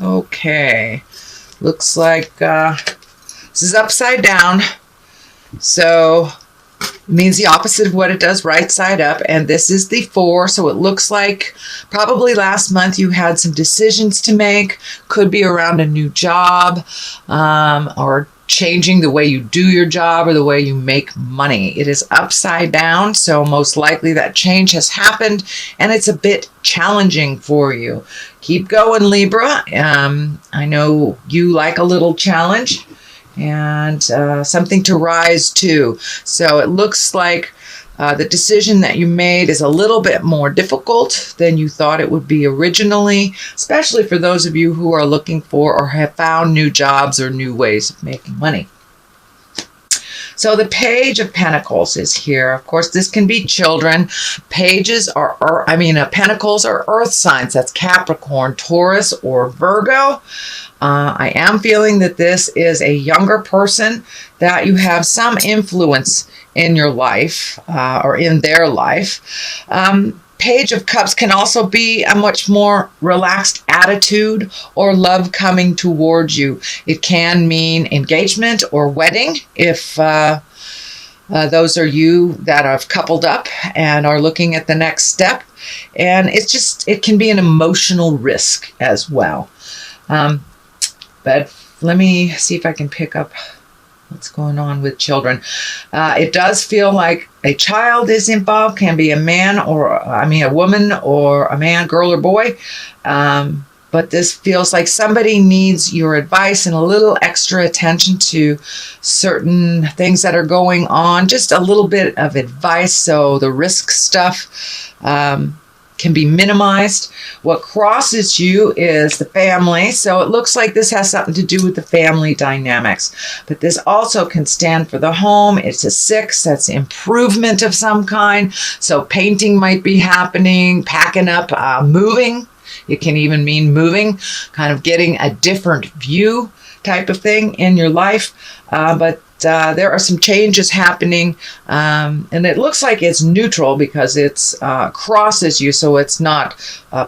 Okay. Looks like this is upside down. So it means the opposite of what it does right side up. And this is the 4. So it looks like probably last month you had some decisions to make. Could be around a new job or changing the way you do your job or the way you make money. It is upside down, so most likely that change has happened and it's a bit challenging for you. Keep going, Libra. I know you like a little challenge and something to rise to. So it looks like the decision that you made is a little bit more difficult than you thought it would be originally, especially for those of you who are looking for or have found new jobs or new ways of making money. So the Page of Pentacles is here. Of course, this can be children. Pentacles are earth signs. That's Capricorn, Taurus, or Virgo. I am feeling that this is a younger person, that you have some influence in your life or in their life. Page of Cups can also be a much more relaxed attitude or love coming towards you. It can mean engagement or wedding if those are you that have coupled up and are looking at the next step. And it can be an emotional risk as well. But let me see if I can pick up what's going on with children. It does feel like a child is involved, can be a man a woman or a man, girl or boy. But this feels like somebody needs your advice and a little extra attention to certain things that are going on. Just a little bit of advice so the risk stuff can be minimized. What crosses you is the family. So it looks like this has something to do with the family dynamics. But this also can stand for the home. It's a 6. That's improvement of some kind. So painting might be happening, packing up, moving. It can even mean moving, kind of getting a different view type of thing in your life. But there are some changes happening, and it looks like it's neutral because it's crosses you, so it's not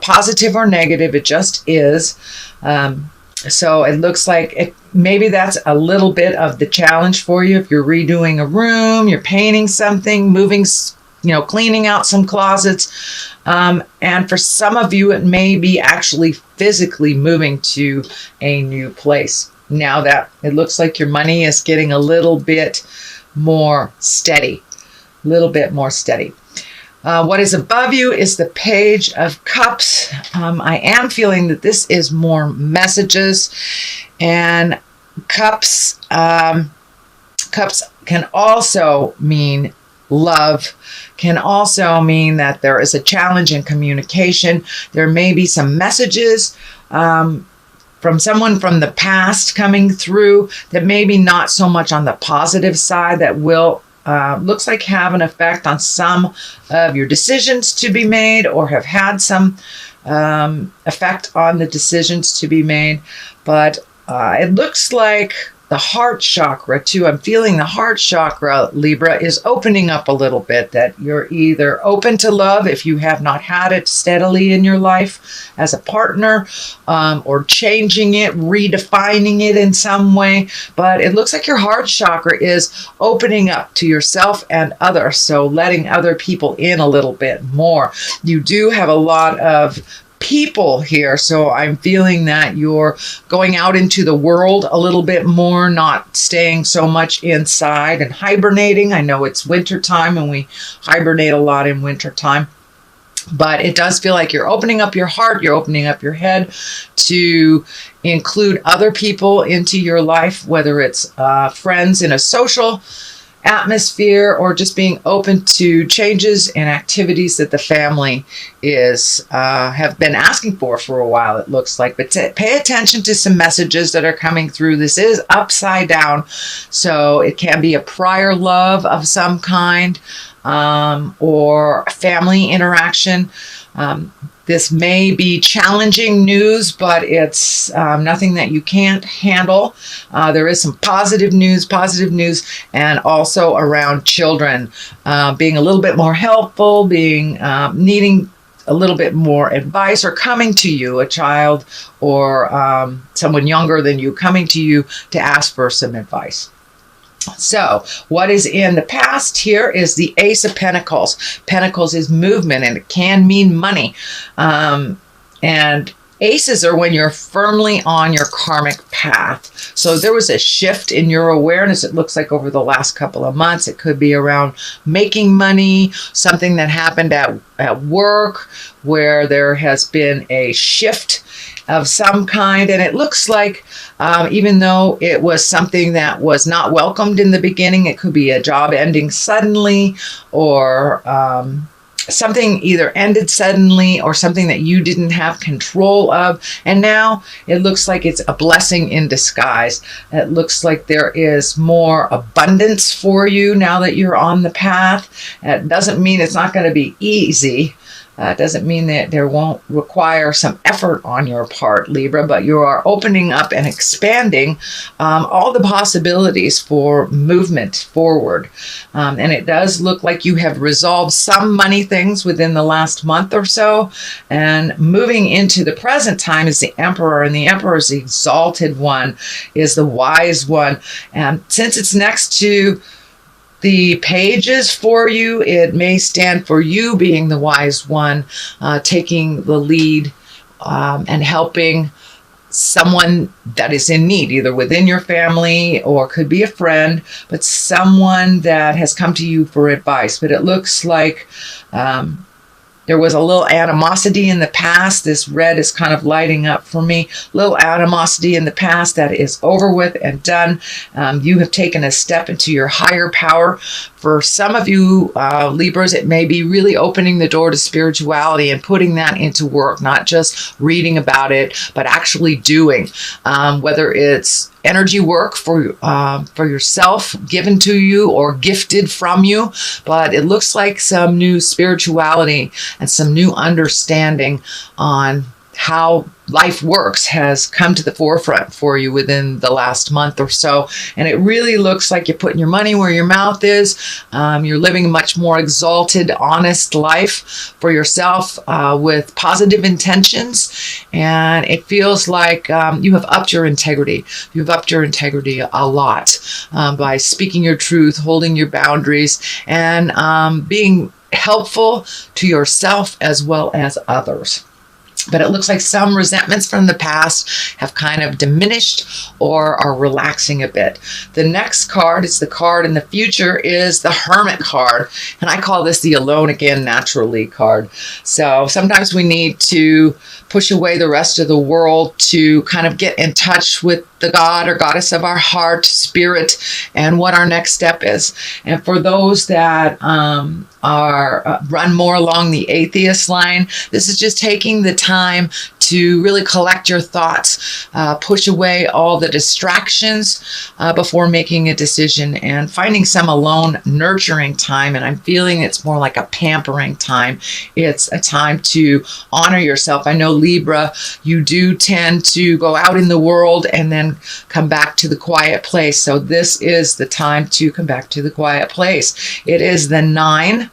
positive or negative. It just is. So it looks like maybe that's a little bit of the challenge for you. If you're redoing a room, you're painting something, moving, cleaning out some closets. And for some of you, it may be actually physically moving to a new place. Now that it looks like your money is getting a little bit more steady. What is above you is the Page of Cups. I am feeling that this is more messages, and cups can also mean love, can also mean that there is a challenge in communication. There may be some messages from someone from the past coming through that maybe not so much on the positive side, that will looks like have an effect on some of your decisions to be made, or have had some effect on the decisions to be made. But it looks like the heart chakra too. I'm feeling the heart chakra, Libra, is opening up a little bit, that you're either open to love if you have not had it steadily in your life as a partner, or changing it, redefining it in some way. But it looks like your heart chakra is opening up to yourself and others, so letting other people in a little bit more. You do have a lot of people here, so I'm feeling that you're going out into the world a little bit more, not staying so much inside and hibernating. I know it's winter time and we hibernate a lot in winter time, but it does feel like you're opening up your heart, you're opening up your head to include other people into your life, whether it's friends in a social atmosphere, or just being open to changes and activities that the family is have been asking for a while, it looks like. But pay attention to some messages that are coming through. This is upside down, so it can be a prior love of some kind, or family interaction. This may be challenging news, but it's nothing that you can't handle. There is some positive news, and also around children being a little bit more helpful, being needing a little bit more advice or coming to you, a child or someone younger than you coming to you to ask for some advice. So what is in the past here is the Ace of Pentacles. Pentacles is movement, and it can mean money. And aces are when you're firmly on your karmic path. So there was a shift in your awareness, it looks like, over the last couple of months. It could be around making money, something that happened at work where there has been a shift of some kind. And it looks like even though it was something that was not welcomed in the beginning, it could be a job ending suddenly, or something either ended suddenly or something that you didn't have control of. And now it looks like it's a blessing in disguise. It looks like there is more abundance for you now that you're on the path. It doesn't mean it's not going to be easy. It doesn't mean that there won't require some effort on your part, Libra, but you are opening up and expanding all the possibilities for movement forward. And it does look like you have resolved some money things within the last month or so. And moving into the present time is the Emperor, and the Emperor is the exalted one, is the wise one. And since it's next to the pages for you, it may stand for you being the wise one, taking the lead and helping someone that is in need, either within your family or could be a friend, but someone that has come to you for advice. But it looks like there was a little animosity in the past. This red is kind of lighting up for me. Little animosity in the past that is over with and done. You have taken a step into your higher power. For some of you Libras, it may be really opening the door to spirituality and putting that into work, not just reading about it, but actually doing. Whether it's energy work for yourself, given to you or gifted from you, but it looks like some new spirituality and some new understanding on how life works has come to the forefront for you within the last month or so. And it really looks like you're putting your money where your mouth is. You're living a much more exalted, honest life for yourself with positive intentions. And it feels like you have upped your integrity. You've upped your integrity a lot by speaking your truth, holding your boundaries, and being helpful to yourself as well as others. But it looks like some resentments from the past have kind of diminished or are relaxing a bit. The next card, it's the card in the future, is the Hermit card. And I call this the Alone Again Naturally card. So sometimes we need to push away the rest of the world to kind of get in touch with the God or goddess of our heart, spirit, and what our next step is. And for those that run more along the atheist line, this is just taking the time to really collect your thoughts, push away all the distractions before making a decision, and finding some alone nurturing time. And I'm feeling it's more like a pampering time. It's a time to honor yourself. I know, Libra, you do tend to go out in the world and then come back to the quiet place. So this is the time to come back to the quiet place. It is the 9.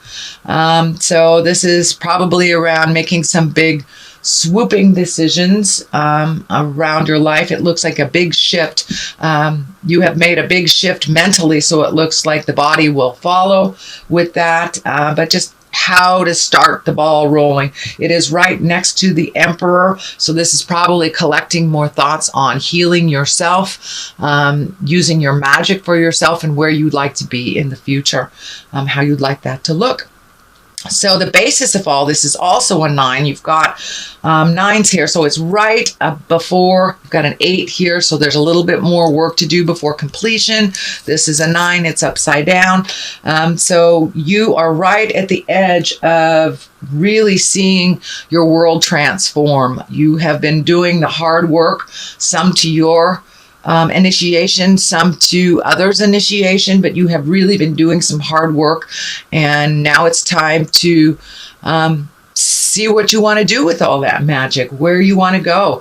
So this is probably around making some big swooping decisions around your life. It looks like a big shift. You have made a big shift mentally, so it looks like the body will follow with that. But just how to start the ball rolling. It is right next to the Emperor, so this is probably collecting more thoughts on healing yourself, using your magic for yourself, and where you'd like to be in the future, how you'd like that to look. So the basis of all this is also a 9. You've got 9s here, so it's right before. You've got an 8 here, so there's a little bit more work to do before completion. This is a 9. It's upside down. So you are right at the edge of really seeing your world transform. You have been doing the hard work, some to your initiation, some to others' initiation, but you have really been doing some hard work, and now it's time to see what you want to do with all that magic, where you want to go.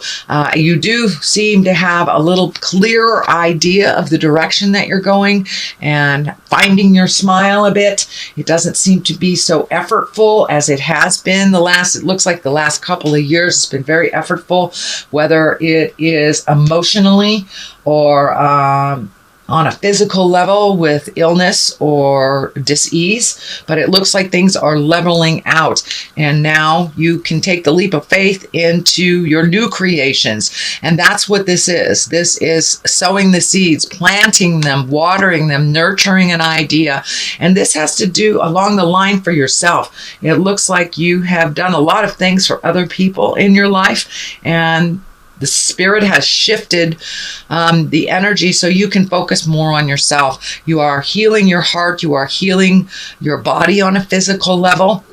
You do seem to have a little clearer idea of the direction that you're going and finding your smile a bit. It doesn't seem to be so effortful as it has been it looks like the last couple of years. It's been very effortful, whether it is emotionally or on a physical level with illness or dis-ease, but it looks like things are leveling out. And now you can take the leap of faith into your new creations. And that's what this is. This is sowing the seeds, planting them, watering them, nurturing an idea. And this has to do along the line for yourself. It looks like you have done a lot of things for other people in your life, and the spirit has shifted the energy so you can focus more on yourself. You are healing your heart. You are healing your body on a physical level.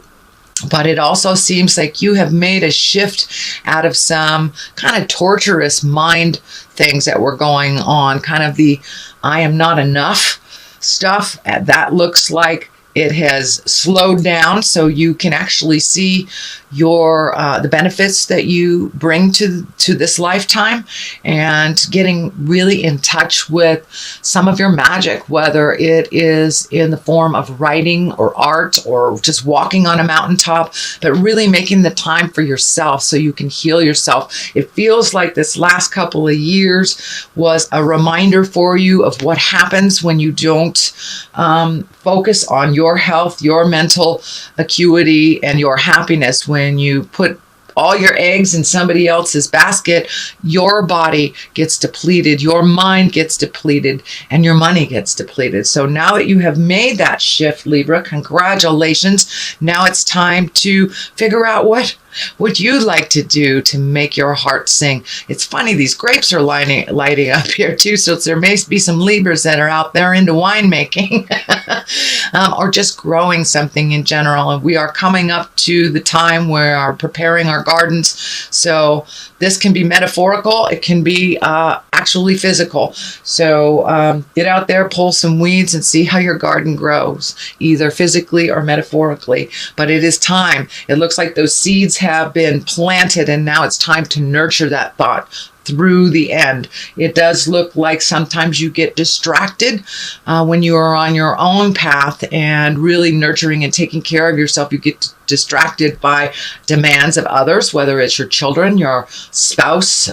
But it also seems like you have made a shift out of some kind of torturous mind things that were going on, kind of the I am not enough stuff. That looks like it has slowed down, so you can actually see your the benefits that you bring to this lifetime, and getting really in touch with some of your magic, whether it is in the form of writing or art or just walking on a mountaintop, but really making the time for yourself so you can heal yourself. It feels like this last couple of years was a reminder for you of what happens when you don't focus on your health, your mental acuity, and your happiness. When you put all your eggs in somebody else's basket, your body gets depleted, your mind gets depleted, and your money gets depleted. So now that you have made that shift, Libra, congratulations. Now it's time to figure out what you'd like to do to make your heart sing. It's funny, these grapes are lighting up here too, so there may be some Libras that are out there into winemaking or just growing something in general. And we are coming up to the time where we're preparing our gardens. So this can be metaphorical. It can be actually physical. So get out there, pull some weeds, and see how your garden grows, either physically or metaphorically. But it is time. It looks like those seeds have been planted, and now it's time to nurture that thought through the end. It does look like sometimes you get distracted when you are on your own path and really nurturing and taking care of yourself. You get distracted by demands of others, whether it's your children, your spouse,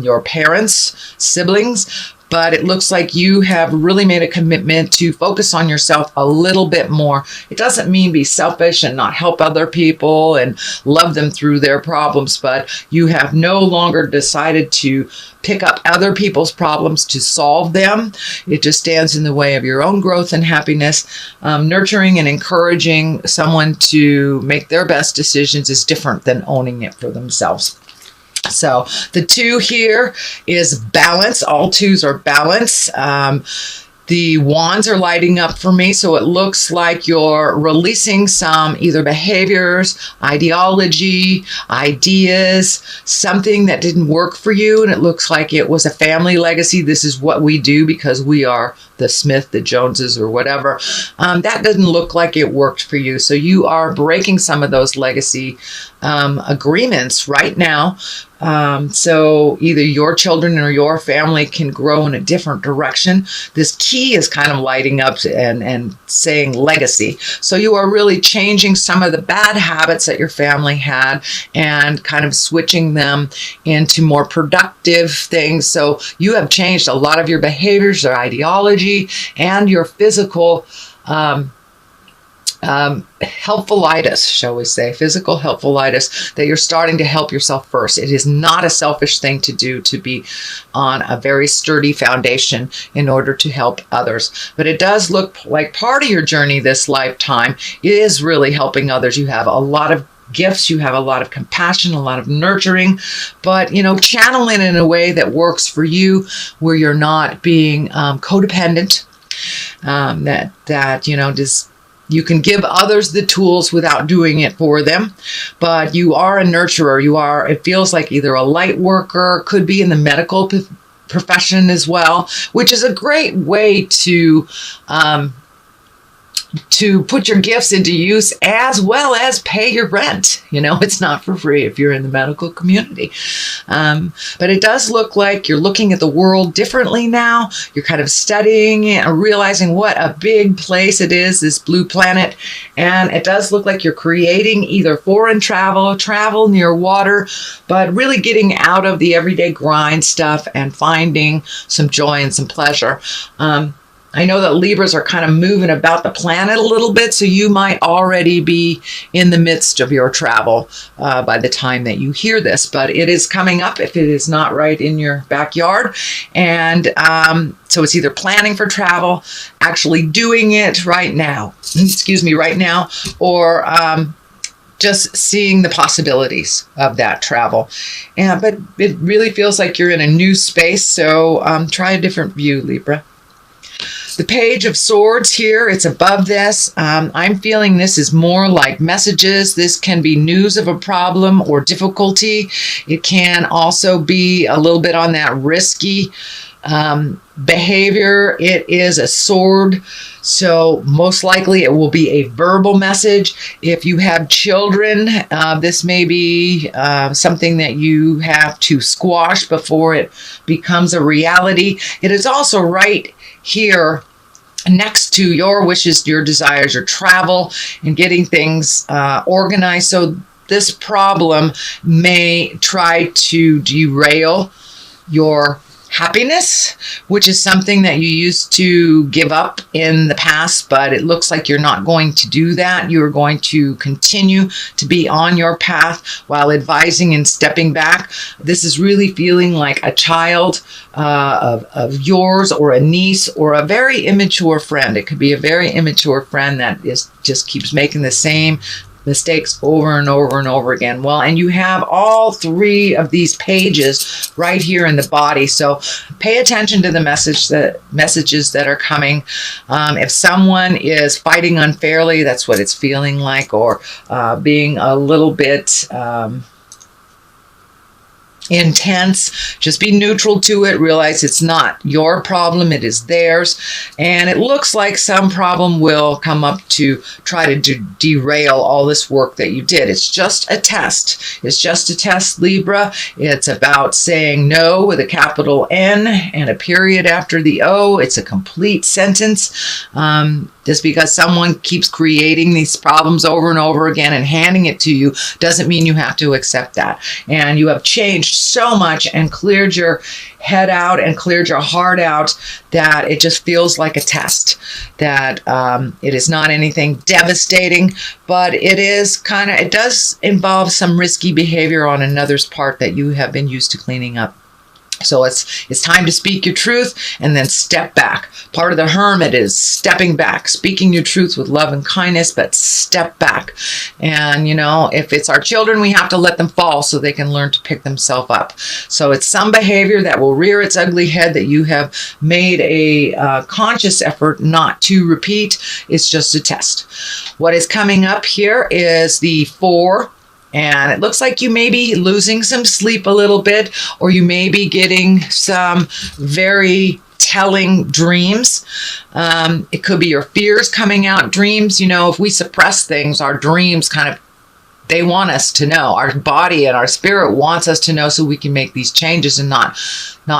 your parents, siblings. But it looks like you have really made a commitment to focus on yourself a little bit more. It doesn't mean be selfish and not help other people and love them through their problems, but you have no longer decided to pick up other people's problems to solve them. It just stands in the way of your own growth and happiness. Nurturing and encouraging someone to make their best decisions is different than owning it for themselves. So the 2 here is balance. All 2s are balance. The wands are lighting up for me, so it looks like you're releasing some either behaviors, ideology, ideas, something that didn't work for you, and it looks like it was a family legacy. This is what we do because we are the Smith, the Joneses, or whatever. That doesn't look like it worked for you, so you are breaking some of those legacy agreements right now. So either your children or your family can grow in a different direction. This key is kind of lighting up and saying legacy. So you are really changing some of the bad habits that your family had and kind of switching them into more productive things. So you have changed a lot of your behaviors, your ideology, and your physical helpfulitis, shall we say, physical helpfulitis, that you're starting to help yourself first. It is not a selfish thing to do, to be on a very sturdy foundation in order to help others. But it does look like part of your journey this lifetime is really helping others. You have a lot of gifts, you have a lot of compassion, a lot of nurturing, but channel it in a way that works for you, where you're not being codependent, just you can give others the tools without doing it for them, but you are a nurturer. It feels like either a light worker, could be in the medical profession as well, which is a great way to to put your gifts into use as well as pay your rent. You know, it's not for free if you're in the medical community. But it does look like you're looking at the world differently now. You're kind of studying and realizing what a big place it is, this blue planet. And it does look like you're creating either foreign travel near water, but really getting out of the everyday grind stuff and finding some joy and some pleasure. I know that Libras are kind of moving about the planet a little bit, so you might already be in the midst of your travel by the time that you hear this, but it is coming up if it is not right in your backyard. And so it's either planning for travel, actually doing it right now, or just seeing the possibilities of that travel. But it really feels like you're in a new space, so try a different view, Libra. The Page of Swords here, it's above this. I'm feeling this is more like messages. This can be news of a problem or difficulty. It can also be a little bit on that risky behavior. It is a sword, so most likely it will be a verbal message. If you have children, this may be something that you have to squash before it becomes a reality. It is also right here next to your wishes, your desires, your travel, and getting things organized. So this problem may try to derail your happiness, which is something that you used to give up in the past, but it looks like you're not going to do that. You're going to continue to be on your path while advising and stepping back. This is really feeling like a child of yours, or a niece, or a very immature friend. It could be a very immature friend that just keeps making the same mistakes over and over and over again. Well, and you have all three of these pages right here in the body. So pay attention to the messages that are coming. If someone is fighting unfairly, that's what it's feeling like, or being a little bit intense, just be neutral to it. Realize it's not your problem, it is theirs. And it looks like some problem will come up to try to derail all this work that you did. It's just a test. It's just a test, Libra. It's about saying no with a capital N and a period after the O. It's a complete sentence. Just because someone keeps creating these problems over and over again and handing it to you doesn't mean you have to accept that. And you have changed so much and cleared your head out and cleared your heart out that it just feels like a test. That it is not anything devastating, but it is it does involve some risky behavior on another's part that you have been used to cleaning up. So it's time to speak your truth and then step back. Part of the hermit is stepping back, speaking your truth with love and kindness, but step back. And, you know, if it's our children, we have to let them fall so they can learn to pick themselves up. So it's some behavior that will rear its ugly head that you have made a conscious effort not to repeat. It's just a test. What is coming up here is the 4. And it looks like you may be losing some sleep a little bit, or you may be getting some very telling dreams. It could be your fears coming out. Dreams, you know, if we suppress things, our dreams they want us to know. Our body and our spirit wants us to know so we can make these changes and not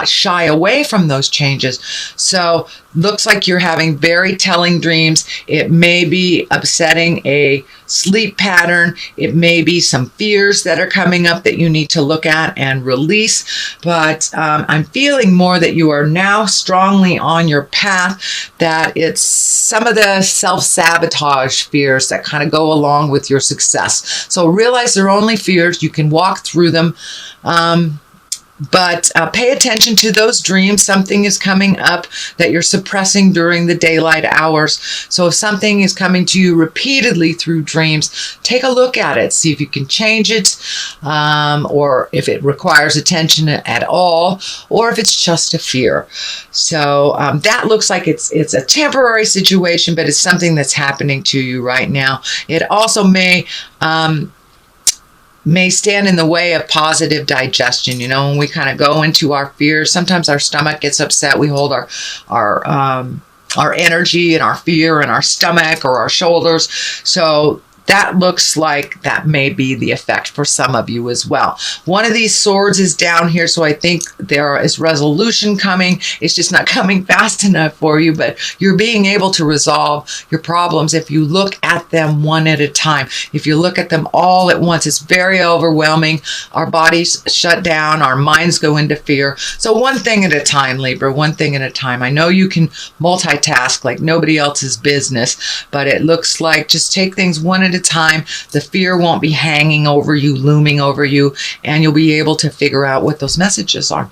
shy away from those changes. So looks like you're having very telling dreams. It may be upsetting a sleep pattern. It may be some fears that are coming up that you need to look at and release. But I'm feeling more that you are now strongly on your path, that it's some of the self-sabotage fears that kind of go along with your success. So realize they're only fears. You can walk through them. But pay attention to those dreams. Something is coming up that you're suppressing during the daylight hours. So if something is coming to you repeatedly through dreams, take a look at it. See if you can change it, or if it requires attention at all, or if it's just a fear. So that looks like it's a temporary situation, but it's something that's happening to you right now. It also may stand in the way of positive digestion. You know, when we kind of go into our fears, sometimes our stomach gets upset. We hold our our energy and our fear in our stomach or our shoulders. So that looks like that may be the effect for some of you as well. One of these swords is down here, so I think there is resolution coming. It's just not coming fast enough for you, but you're being able to resolve your problems if you look at them one at a time. If you look at them all at once, it's very overwhelming. Our bodies shut down, our minds go into fear. So one thing at a time, Libra, one thing at a time. I know you can multitask like nobody else's business, but it looks like just take things one at a time. The fear won't be hanging over you, looming over you, and you'll be able to figure out what those messages are.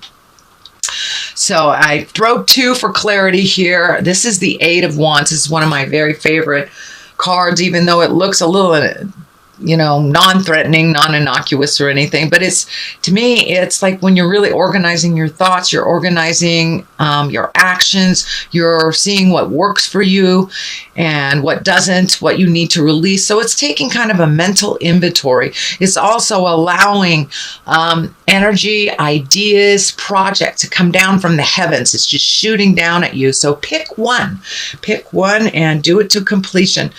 So I throw 2 for clarity here. This is the 8 of Wands. This is one of my very favorite cards, even though it looks a little, non-threatening, non-innocuous or anything. But to me, it's like when you're really organizing your thoughts, you're organizing your actions, you're seeing what works for you and what doesn't, what you need to release. So it's taking kind of a mental inventory. It's also allowing energy, ideas, projects to come down from the heavens. It's just shooting down at you. So pick one and do it to completion.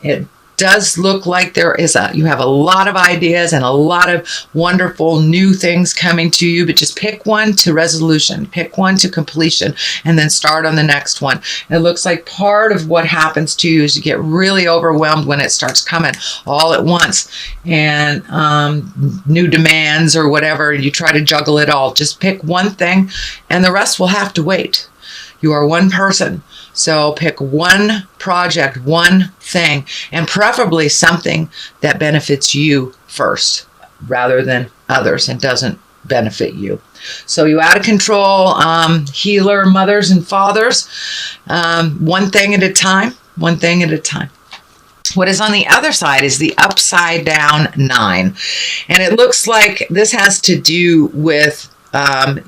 It does look like you have a lot of ideas and a lot of wonderful new things coming to you, but just pick one to resolution, pick one to completion, and then start on the next one. It looks like part of what happens to you is you get really overwhelmed when it starts coming all at once, and new demands or whatever, and you try to juggle it all. Just pick one thing, and the rest will have to wait. You are one person. So pick one project, one thing, and preferably something that benefits you first rather than others and doesn't benefit you. So you out of control, healer, mothers and fathers, one thing at a time, one thing at a time. What is on the other side is the upside down 9. And it looks like this has to do with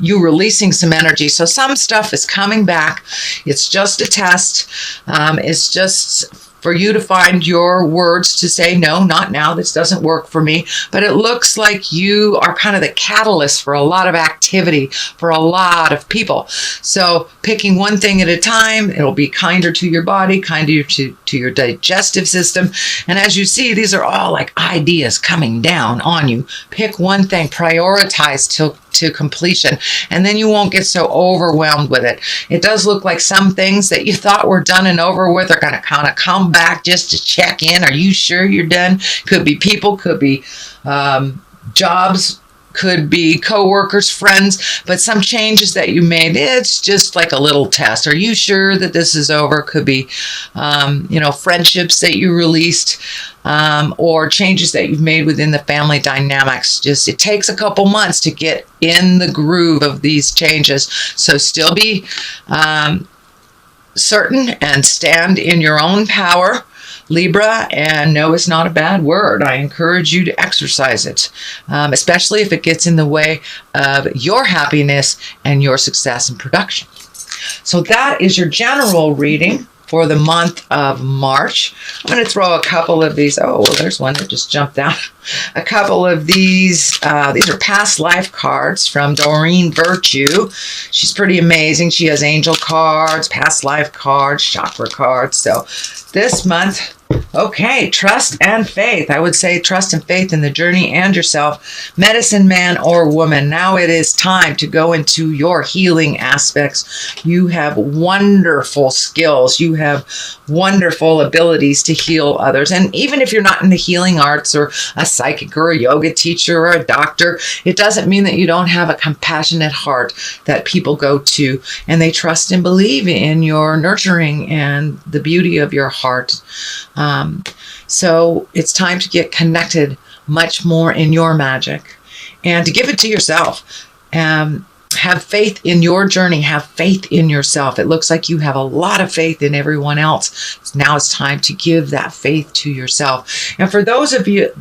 you releasing some energy. So some stuff is coming back. It's just a test. It's just for you to find your words to say, no, not now. This doesn't work for me. But it looks like you are kind of the catalyst for a lot of activity for a lot of people. So picking one thing at a time, it'll be kinder to your body, kinder to your digestive system. And as you see, these are all like ideas coming down on you. Pick one thing, prioritize to completion, and then you won't get so overwhelmed with it. It does look like some things that you thought were done and over with are going to kind of come back just to check in. Are you sure you're done? Could be people, could be jobs, could be co-workers, friends, but some changes that you made, it's just like a little test. Are you sure that this is over? Could be, friendships that you released, or changes that you've made within the family dynamics. Just, it takes a couple months to get in the groove of these changes. So still be certain and stand in your own power, Libra, and no is not a bad word. I encourage you to exercise it, especially if it gets in the way of your happiness and your success and production. So that is your general reading for the month of March. I'm going to throw a couple of these. Oh, well, there's one that just jumped out. A couple of these. These are past life cards from Doreen Virtue. She's pretty amazing. She has angel cards, past life cards, chakra cards. So this month, okay, trust and faith. I would say trust and faith in the journey and yourself. Medicine man or woman. Now it is time to go into your healing aspects. You have wonderful skills. You have wonderful abilities to heal others. And even if you're not in the healing arts or a psychic or a yoga teacher or a doctor, it doesn't mean that you don't have a compassionate heart that people go to and they trust and believe in your nurturing and the beauty of your heart. So it's time to get connected much more in your magic and to give it to yourself. Have faith in your journey. Have faith in yourself. It looks like you have a lot of faith in everyone else. Now it's time to give that faith to yourself. And for those of you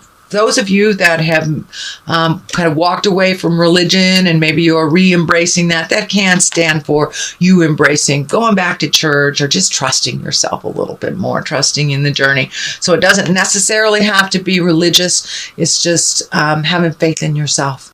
that have kind of walked away from religion and maybe you're re-embracing that can stand for you embracing, going back to church or just trusting yourself a little bit more, trusting in the journey. So it doesn't necessarily have to be religious. It's just having faith in yourself.